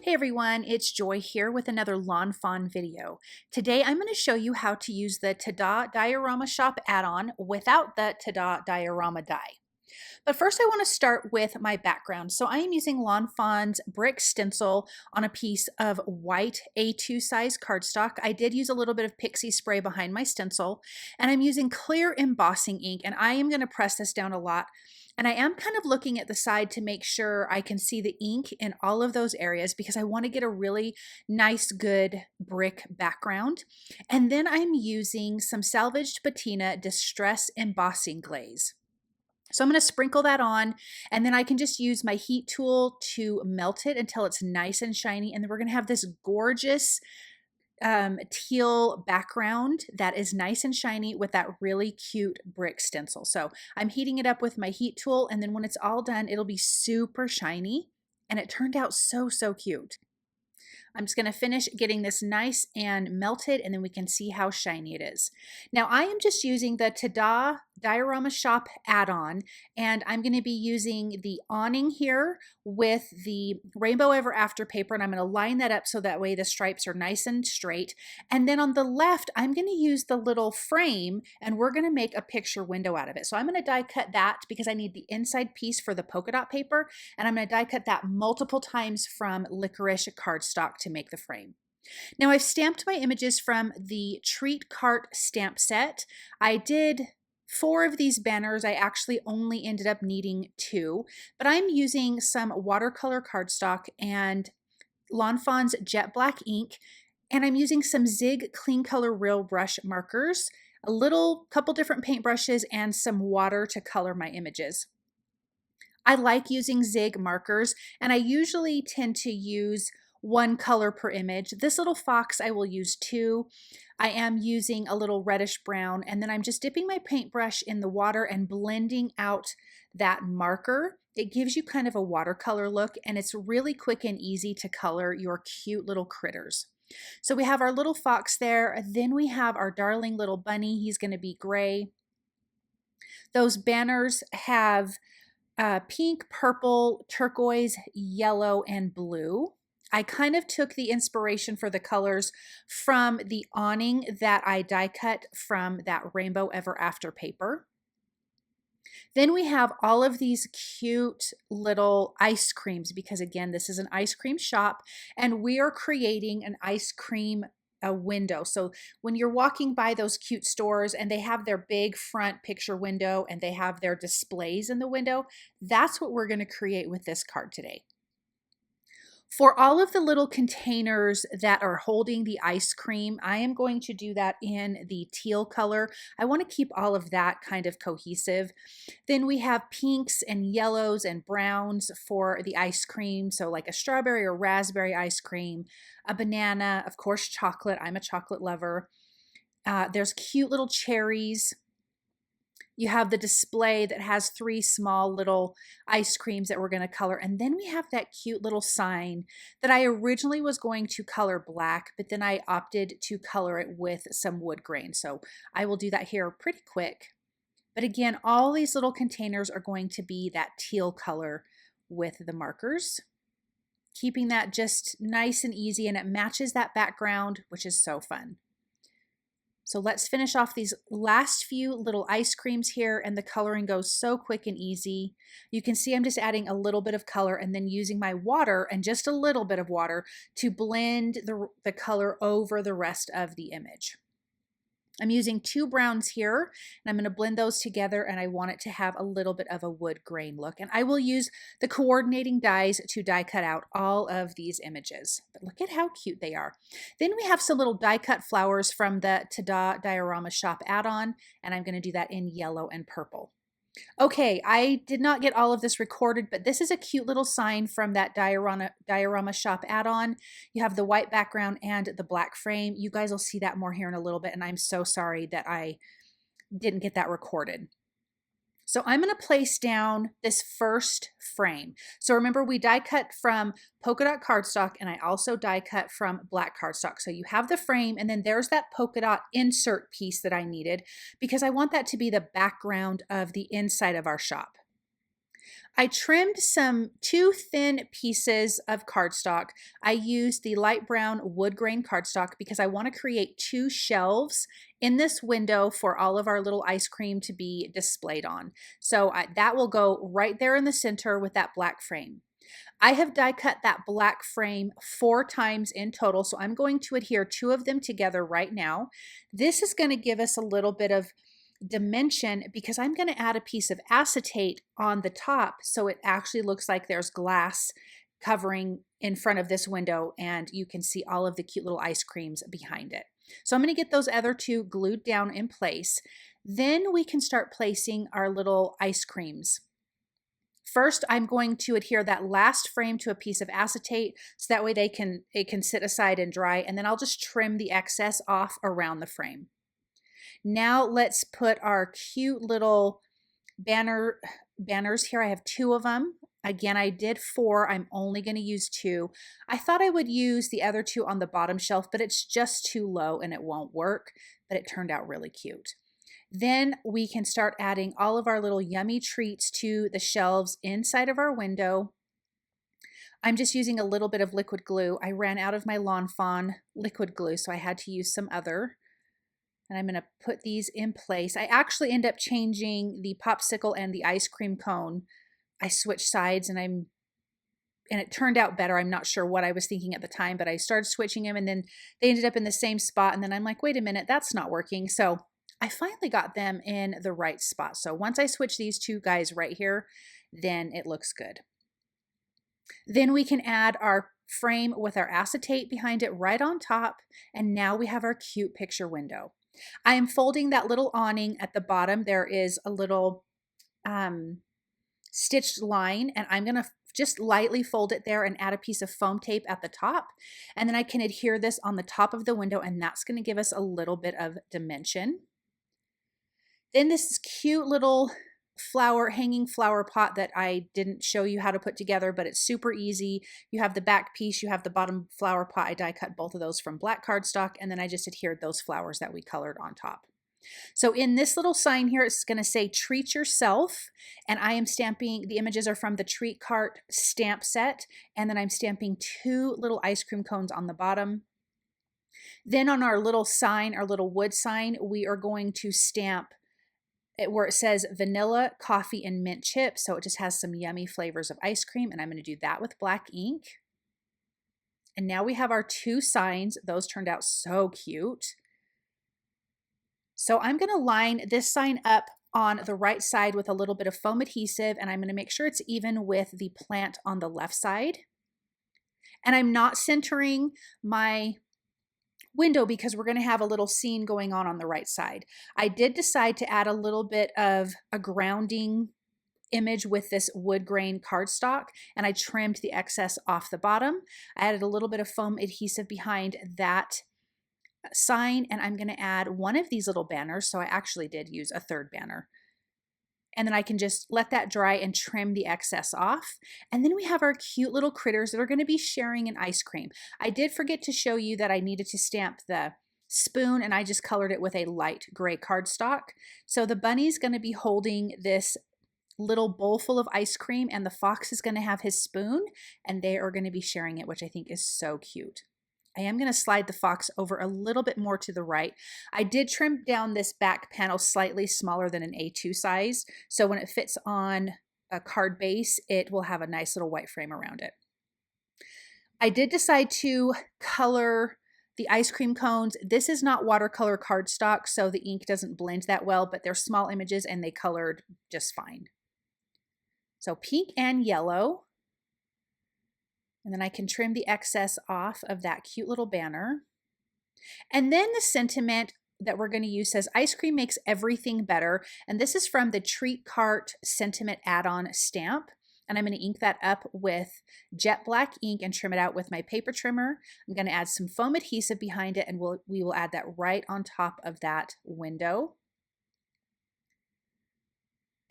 Hey everyone, it's Joy here with another Lawn Fawn video. Today I'm going to show you how to use the Tada Diorama Shop add-on without the Tada Diorama die. But first I want to start with my background. So I am using Lawn Fawn's brick stencil on a piece of white A2 size cardstock. I did use a little bit of pixie spray behind my stencil, and I'm using clear embossing ink, and I am going to press this down a lot. And I am kind of looking at the side to make sure I can see the ink in all of those areas because I want to get a really nice, good brick background. And then I'm using some salvaged patina distress embossing glaze. So I'm going to sprinkle that on, and then I can just use my heat tool to melt it until it's nice and shiny. And then we're going to have this gorgeous teal background that is nice and shiny with that really cute brick stencil. So I'm heating it up with my heat tool, and then when it's all done, it'll be super shiny. And it turned out so cute. I'm just going to finish getting this nice and melted, and then we can see how shiny it is. Now I am just using the Tada Diorama Shop add-on, and I'm going to be using the awning here with the Rainbow Ever After paper, and I'm going to line that up so that way the stripes are nice and straight. And then on the left, I'm going to use the little frame, and we're going to make a picture window out of it. So I'm going to die cut that because I need the inside piece for the polka dot paper, and I'm going to die cut that multiple times from licorice cardstock to make the frame. Now I've stamped my images from the Treat Cart stamp set. I did 4 of these banners. I actually only ended up needing 2, but I'm using some watercolor cardstock and Lawn Fawn's jet black ink, and I'm using some Zig Clean Color Real Brush markers, a couple different paint brushes, and some water to color my images. I like using Zig markers, and I usually tend to use 1 color per image. This little fox I will use 2. I am using a little reddish brown, and then I'm just dipping my paintbrush in the water and blending out that marker. It gives you kind of a watercolor look, and it's really quick and easy to color your cute little critters. So we have our little fox there. Then we have our darling little bunny. He's going to be gray. Those banners have pink, purple, turquoise, yellow, and blue. I kind of took the inspiration for the colors from the awning that I die cut from that Rainbow Ever After paper. Then we have all of these cute little ice creams because again, this is an ice cream shop and we are creating an ice cream window. So when you're walking by those cute stores and they have their big front picture window and they have their displays in the window, that's what we're going to create with this card today. For all of the little containers that are holding the ice cream, I am going to do that in the teal color. I want to keep all of that kind of cohesive. Then we have pinks and yellows and browns for the ice cream. So like a strawberry or raspberry ice cream, a banana, of course, chocolate. I'm a chocolate lover. There's cute little cherries. You have the display that has 3 small little ice creams that we're going to color. And then we have that cute little sign that I originally was going to color black, but then I opted to color it with some wood grain. So I will do that here pretty quick. But again, all these little containers are going to be that teal color with the markers, keeping that just nice and easy, and it matches that background, which is so fun. So let's finish off these last few little ice creams here, and the coloring goes so quick and easy. You can see I'm just adding a little bit of color and then using my water and just a little bit of water to blend the color over the rest of the image. I'm using 2 browns here, and I'm going to blend those together, and I want it to have a little bit of a wood grain look. And I will use the coordinating dies to die cut out all of these images. But look at how cute they are. Then we have some little die cut flowers from the Tada Diorama Shop add-on, and I'm going to do that in yellow and purple. Okay, I did not get all of this recorded, but this is a cute little sign from that Diorama Shop add-on. You have the white background and the black frame. You guys will see that more here in a little bit, and I'm so sorry that I didn't get that recorded. So I'm going to place down this first frame. So remember, we die cut from polka dot cardstock, and I also die cut from black cardstock. So you have the frame, and then there's that polka dot insert piece that I needed because I want that to be the background of the inside of our shop. I trimmed two thin pieces of cardstock. I used the light brown wood grain cardstock because I want to create two shelves in this window for all of our little ice cream to be displayed on. So that will go right there in the center with that black frame. I have die cut that black frame 4 times in total, so I'm going to adhere 2 of them together right now. This is going to give us a little bit of dimension because I'm going to add a piece of acetate on the top so it actually looks like there's glass covering in front of this window and you can see all of the cute little ice creams behind it. So I'm going to get those other 2 glued down in place. Then we can start placing our little ice creams. First, I'm going to adhere that last frame to a piece of acetate so that way it can sit aside and dry, and then I'll just trim the excess off around the frame. Now let's put our cute little banners here. I have 2 of them. Again, I did 4. I'm only going to use 2. I thought I would use the other 2 on the bottom shelf, but it's just too low and it won't work, but it turned out really cute. Then we can start adding all of our little yummy treats to the shelves inside of our window. I'm just using a little bit of liquid glue. I ran out of my Lawn Fawn liquid glue, so I had to use some other. And I'm going to put these in place. I actually end up changing the popsicle and the ice cream cone. I switched sides and it turned out better. I'm not sure what I was thinking at the time, but I started switching them and then they ended up in the same spot. And then I'm like, wait a minute, that's not working. So I finally got them in the right spot. So once I switch these 2 guys right here, then it looks good. Then we can add our frame with our acetate behind it right on top. And now we have our cute picture window. I am folding that little awning at the bottom. There is a little stitched line, and I'm going to just lightly fold it there and add a piece of foam tape at the top. And then I can adhere this on the top of the window, and that's going to give us a little bit of dimension. Then this cute little hanging flower pot that I didn't show you how to put together, but it's super easy. You have the back piece, you have the bottom flower pot. I die cut both of those from black cardstock, and then I just adhered those flowers that we colored on top. So in this little sign here, it's going to say treat yourself, and I am stamping, the images are from the Treat Cart stamp set, and then I'm stamping 2 little ice cream cones on the bottom. Then on our little sign, our little wood sign, we are going to stamp where it says vanilla, coffee, and mint chip. So it just has some yummy flavors of ice cream. And I'm going to do that with black ink. And now we have our 2 signs. Those turned out so cute. So I'm going to line this sign up on the right side with a little bit of foam adhesive. And I'm going to make sure it's even with the plant on the left side. And I'm not centering my window because we're going to have a little scene going on the right side. I did decide to add a little bit of a grounding image with this wood grain cardstock, and I trimmed the excess off the bottom. I added a little bit of foam adhesive behind that sign, and I'm going to add one of these little banners. So I actually did use a 3rd banner. And then I can just let that dry and trim the excess off. And then we have our cute little critters that are going to be sharing an ice cream. I did forget to show you that I needed to stamp the spoon, and I just colored it with a light gray cardstock. So the bunny's going to be holding this little bowl full of ice cream, and the fox is going to have his spoon, and they are going to be sharing it, which I think is so cute. I am going to slide the fox over a little bit more to the right. I did trim down this back panel slightly smaller than an A2 size, so when it fits on a card base, it will have a nice little white frame around it. I did decide to color the ice cream cones. This is not watercolor cardstock, so the ink doesn't blend that well, but they're small images and they colored just fine. So pink and yellow. And then I can trim the excess off of that cute little banner. And then the sentiment that we're going to use says, ice cream makes everything better. And this is from the Treat Cart Sentiment Add-on stamp. And I'm going to ink that up with jet black ink and trim it out with my paper trimmer. I'm going to add some foam adhesive behind it, and we will add that right on top of that window.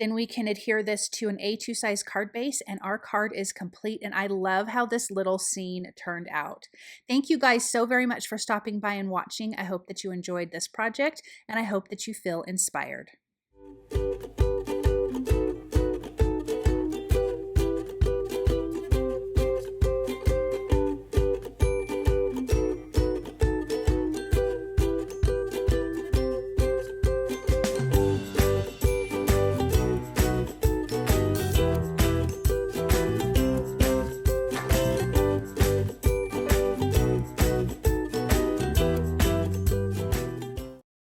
Then we can adhere this to an A2 size card base, and our card is complete. And I love how this little scene turned out. Thank you guys so very much for stopping by and watching. I hope that you enjoyed this project, and I hope that you feel inspired.